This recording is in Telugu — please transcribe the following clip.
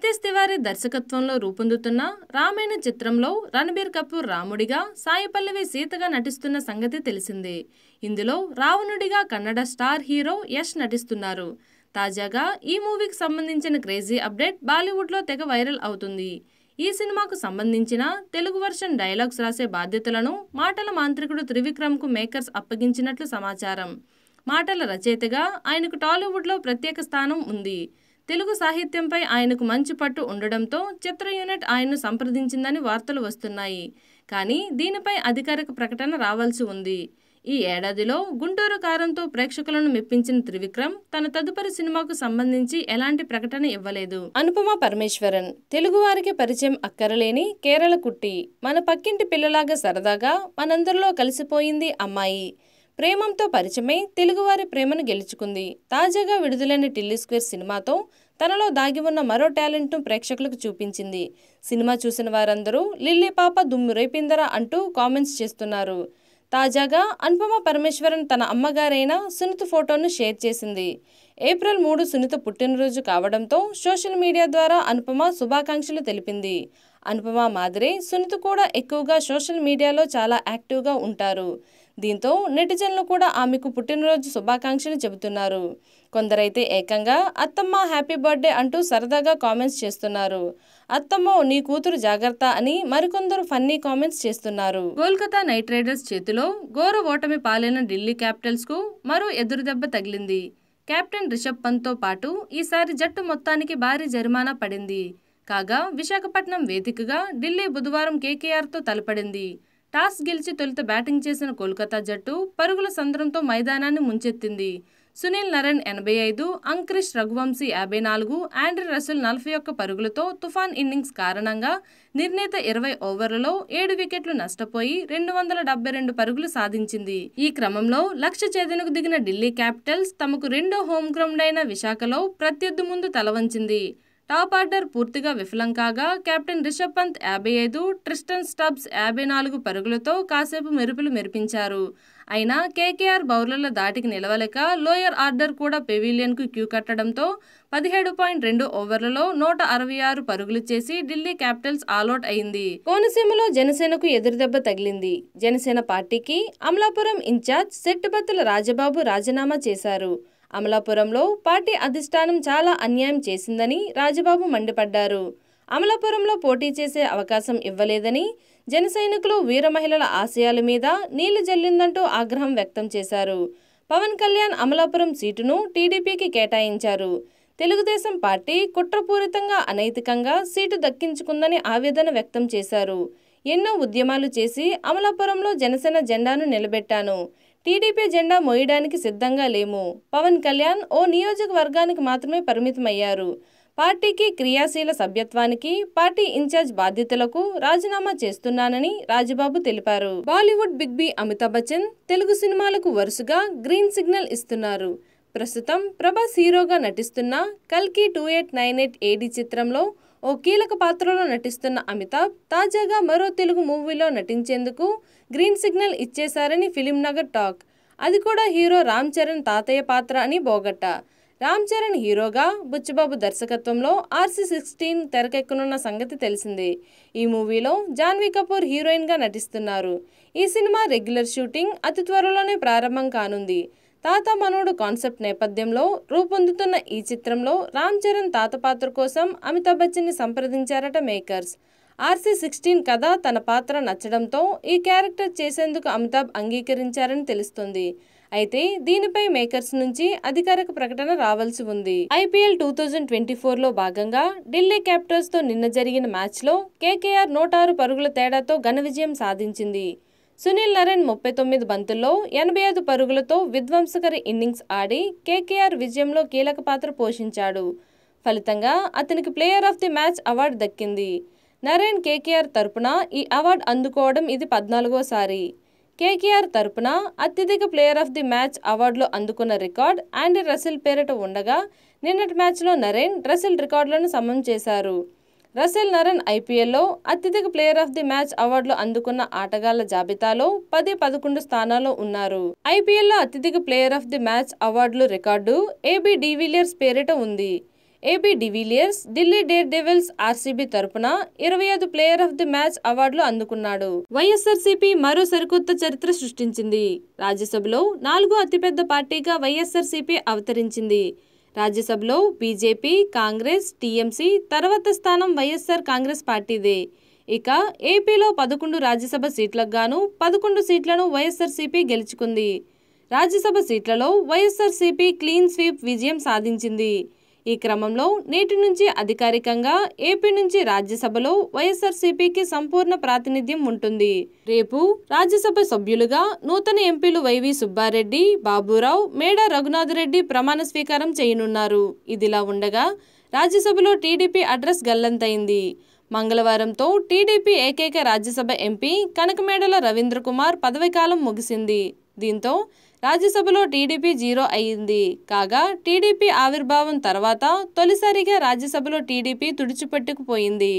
నితీష్ తివారీ దర్శకత్వంలో రూపొందుతున్న రామాయణ చిత్రంలో రణబీర్ కపూర్ రాముడిగా, సాయి పల్లవి సీతగా నటిస్తున్న సంగతి తెలిసిందే. ఇందులో రావణుడిగా కన్నడ స్టార్ హీరో యష్ నటిస్తున్నారు. తాజాగా ఈ మూవీకి సంబంధించిన క్రేజీ అప్డేట్ బాలీవుడ్లో తెగ వైరల్ అవుతుంది. ఈ సినిమాకు సంబంధించిన తెలుగు వర్షన్ డైలాగ్స్ రాసే బాధ్యతలను మాటల మాంత్రికుడు త్రివిక్రమ్కు మేకర్స్ అప్పగించినట్లు సమాచారం. మాటల రచయితగా ఆయనకు టాలీవుడ్లో ప్రత్యేక స్థానం ఉంది. తెలుగు సాహిత్యంపై ఆయనకు మంచి పట్టు ఉండడంతో చిత్ర యూనిట్ ఆయన్ను సంప్రదించిందని వార్తలు వస్తున్నాయి. కానీ దీనిపై అధికారిక ప్రకటన రావాల్సి ఉంది. ఈ ఏడాదిలో గుంటూరు కారంతో ప్రేక్షకులను మెప్పించిన త్రివిక్రమ్ తన తదుపరి సినిమాకు సంబంధించి ఎలాంటి ప్రకటన ఇవ్వలేదు. అనుపమ పరమేశ్వరన్ తెలుగువారికి పరిచయం అక్కరలేని కేరళ కుట్టి. మన పక్కింటి పిల్లలాగా సరదాగా మనందరిలో కలిసిపోయింది అమ్మాయి. ప్రేమంతో పరిచయమై తెలుగువారి ప్రేమను గెలుచుకుంది. తాజాగా విడుదలైన టిల్లీ స్క్వేర్ సినిమాతో తనలో దాగి ఉన్న మరో టాలెంట్ను ప్రేక్షకులకు చూపించింది. సినిమా చూసిన వారందరూ లిల్లీ పాప దుమ్ము రేపిందరా అంటూ కామెంట్స్ చేస్తున్నారు. తాజాగా అనుపమ పరమేశ్వరన్ తన అమ్మగారైన సునీత ఫోటోను షేర్ చేసింది. ఏప్రిల్ 3 సునీత పుట్టినరోజు కావడంతో సోషల్ మీడియా ద్వారా అనుపమ శుభాకాంక్షలు తెలిపింది. అనుపమ మాదిరే సునీత కూడా ఎక్కువగా సోషల్ మీడియాలో చాలా యాక్టివ్గా ఉంటారు. దీంతో నెటిజన్లు కూడా ఆమెకు పుట్టినరోజు శుభాకాంక్షలు చెబుతున్నారు. కొందరైతే ఏకంగా అత్తమ్మ హ్యాపీ బర్త్డే అంటూ సరదాగా కామెంట్స్ చేస్తున్నారు. అత్తమ్మో నీ కూతురు జాగ్రత్త అని మరికొందరు ఫన్నీ కామెంట్స్ చేస్తున్నారు. కోల్కతా నైట్ రైడర్స్ చేతిలో ఘోర ఓటమి పాలైన ఢిల్లీ క్యాపిటల్స్ కు మరో ఎదురుదెబ్బ తగిలింది. కెప్టెన్ రిషబ్ పంత్తో పాటు ఈసారి జట్టు మొత్తానికి భారీ జరిమానా పడింది. కాగా విశాఖపట్నం వేదికగా ఢిల్లీ బుధవారం కేకేఆర్తో తలపడింది. టాస్ గెలిచి తొలుత బ్యాటింగ్ చేసిన కోల్కతా జట్టు పరుగుల సంద్రంతో మైదానాన్ని ముంచెత్తింది. సునీల్ నరేన్ 85, అంక్రిష్ రఘువంశీ 54, ఆండ్రీ రసెల్ 41 పరుగులతో తుఫాన్ ఇన్నింగ్స్ కారణంగా నిర్ణీత 20 ఓవర్లలో 7 వికెట్లు నష్టపోయి 272 పరుగులు సాధించింది. ఈ క్రమంలో లక్ష్య ఛేదనకు దిగిన ఢిల్లీ క్యాపిటల్స్ తమకు రెండో హోమ్ గ్రౌండ్ అయిన విశాఖలో ప్రత్యర్థి ముందు తలవంచింది. టాప్ ఆర్డర్ పూర్తిగా విఫలం కాగా captain Rishabh Pant 55, Tristan Stubbs 54 పరుగులతో కాసేపు మెరుపులు మెరిపించారు. అయినా కేకేఆర్ బౌలర్ల దాటికి నిలవలేక లోయర్ ఆర్డర్ కూడా పెవిలియన్కు క్యూ కట్టడంతో 17.2 ఓవర్లలో 166 పరుగులు చేసి ఢిల్లీ క్యాపిటల్స్ ఆల్అౌట్ అయింది. కోనసీమలో జనసేనకు ఎదురుదెబ్బ తగిలింది. జనసేన పార్టీకి అమలాపురం ఇన్ఛార్జ్ శెట్టిబత్తుల రాజబాబు రాజీనామా చేశారు. అమలాపురంలో పార్టీ అధిష్టానం చాలా అన్యాయం చేసిందని రాజబాబు మండిపడ్డారు. అమలాపురంలో పోటీ చేసే అవకాశం ఇవ్వలేదని, జన సైనికులు వీర మహిళల ఆశయాల మీద నీళ్లు జల్లిందంటూ ఆగ్రహం వ్యక్తం చేశారు. పవన్ కళ్యాణ్ అమలాపురం సీటును టీడీపీకి కేటాయించారు. తెలుగుదేశం పార్టీ కుట్రపూరితంగా అనైతికంగా సీటు దక్కించుకుందని ఆవేదన వ్యక్తం చేశారు. ఎన్నో ఉద్యమాలు చేసి అమలాపురంలో జనసేన జెండాను నిలబెట్టాను. టీడీపీ జెండా మోయడానికి సిద్ధంగా లేము. పవన్ కళ్యాణ్ ఓ నియోజకవర్గానికి మాత్రమే పరిమితమయ్యారు. పార్టీకి క్రియాశీల సభ్యత్వానికి, పార్టీ ఇన్ఛార్జ్ బాధ్యతలకు రాజీనామా చేస్తున్నానని రాజబాబు తెలిపారు. బాలీవుడ్ బిగ్ బి అమితాబ్ బచ్చన్ తెలుగు సినిమాలకు వరుసగా గ్రీన్ సిగ్నల్ ఇస్తున్నారు. ప్రస్తుతం ప్రభాస్ హీరోగా నటిస్తున్న కల్కి 2898 AD చిత్రంలో ఓ కీలక పాత్రలో నటిస్తున్న అమితాబ్ తాజాగా మరో తెలుగు మూవీలో నటించేందుకు గ్రీన్ సిగ్నల్ ఇచ్చేశారని ఫిలిం నగర్ టాక్. అది కూడా హీరో రామ్ చరణ్ తాతయ్య పాత్ర అని బోగట్టా. రామ్ చరణ్ హీరోగా, బుచ్చిబాబు దర్శకత్వంలో RC16 తెరకెక్కనున్న సంగతి తెలిసిందే. ఈ మూవీలో జాన్వీ కపూర్ హీరోయిన్గా నటిస్తున్నారు. ఈ సినిమా రెగ్యులర్ షూటింగ్ అతి త్వరలోనే ప్రారంభం కానుంది. తాత మనోడు కాన్సెప్ట్ నేపథ్యంలో రూపొందుతున్న ఈ చిత్రంలో రామ్ చరణ్ తాత పాత్ర కోసం అమితాబ్ బచ్చన్ని సంప్రదించారట మేకర్స్. RC16 కథ తన పాత్ర నచ్చడంతో ఈ క్యారెక్టర్ చేసేందుకు అమితాబ్ అంగీకరించారని తెలుస్తుంది. అయితే దీనిపై మేకర్స్ నుంచి అధికారిక ప్రకటన రావాల్సి ఉంది. IPL 2024లో భాగంగా ఢిల్లీ క్యాపిటల్స్ తో నిన్న జరిగిన మ్యాచ్లో కేకేఆర్ 106 పరుగుల తేడాతో ఘన విజయం సాధించింది. సునీల్ నరేన్ 39 బంతుల్లో 85 పరుగులతో విధ్వంసకర ఇన్నింగ్స్ ఆడి కేకేఆర్ విజయంలో కీలక పాత్ర పోషించాడు. ఫలితంగా అతనికి player of the match award దక్కింది. నరేన్ కేకేఆర్ తరపున ఈ అవార్డు అందుకోవడం ఇది 14వసారి. కేకేఆర్ తరపున అత్యధిక ప్లేయర్ ఆఫ్ ది మ్యాచ్ అవార్డులు అందుకున్న రికార్డ్ ఆండ్రీ రసెల్ పేరిట ఉండగా నిన్నటి మ్యాచ్లో నరేన్, రసెల్ రికార్డులను సమం చేశారు. రసెల్ నరేన్ IPLలో అత్యధిక ప్లేయర్ ఆఫ్ ది మ్యాచ్ అవార్డులు అందుకున్న ఆటగాళ్ల జాబితాలో 10-11 స్థానాల్లో ఉన్నారు. IPLలో అత్యధిక ప్లేయర్ ఆఫ్ ది మ్యాచ్ అవార్డులు రికార్డు AB డివిలియర్స్ పేరిట ఉంది. AB de Villiers Delhi Daredevils RCB తరపున 25 ప్లేయర్ ఆఫ్ ది మ్యాచ్ అవార్డులు అందుకున్నాడు. వైఎస్ఆర్సీపీ మరో సరికొత్త చరిత్ర సృష్టించింది. రాజ్యసభలో 4వ అతిపెద్ద పార్టీగా వైఎస్ఆర్సీపీ అవతరించింది. రాజ్యసభలో బీజేపీ, కాంగ్రెస్, టీఎంసీ తర్వాత స్థానం వైఎస్ఆర్ కాంగ్రెస్ పార్టీదే. ఇక ఏపీలో 11 రాజ్యసభ సీట్లకు గాను 11 సీట్లను వైఎస్ఆర్సీపీ గెలుచుకుంది. రాజ్యసభ సీట్లలో వైఎస్ఆర్సీపీ క్లీన్ స్వీప్ విజయం సాధించింది. ఈ క్రమంలో నేటి నుంచి అధికారికంగా ఏపీ నుంచి రాజ్యసభలో వైఎస్ఆర్సీపీకి సంపూర్ణ ప్రాతినిధ్యం ఉంటుంది. రేపు రాజ్యసభ సభ్యులుగా నూతన ఎంపీలు వైవి సుబ్బారెడ్డి, బాబురావు, మేడా రఘునాథరెడ్డి ప్రమాణ స్వీకారం చేయనున్నారు. ఇదిలా ఉండగా రాజ్యసభలో టీడీపీ అడ్రస్ గల్లంతైంది. మంగళవారంతో టీడీపీ ఏకైక రాజ్యసభ ఎంపీ కనకమేడల రవీంద్ర కుమార్ పదవీకాలం ముగిసింది. దీంతో రాజ్యసభలో టీడీపీ 0 అయింది. కాగా టీడీపీ ఆవిర్భావం తర్వాత తొలిసారిగా రాజ్యసభలో టీడీపీ తుడిచిపెట్టుకుపోయింది.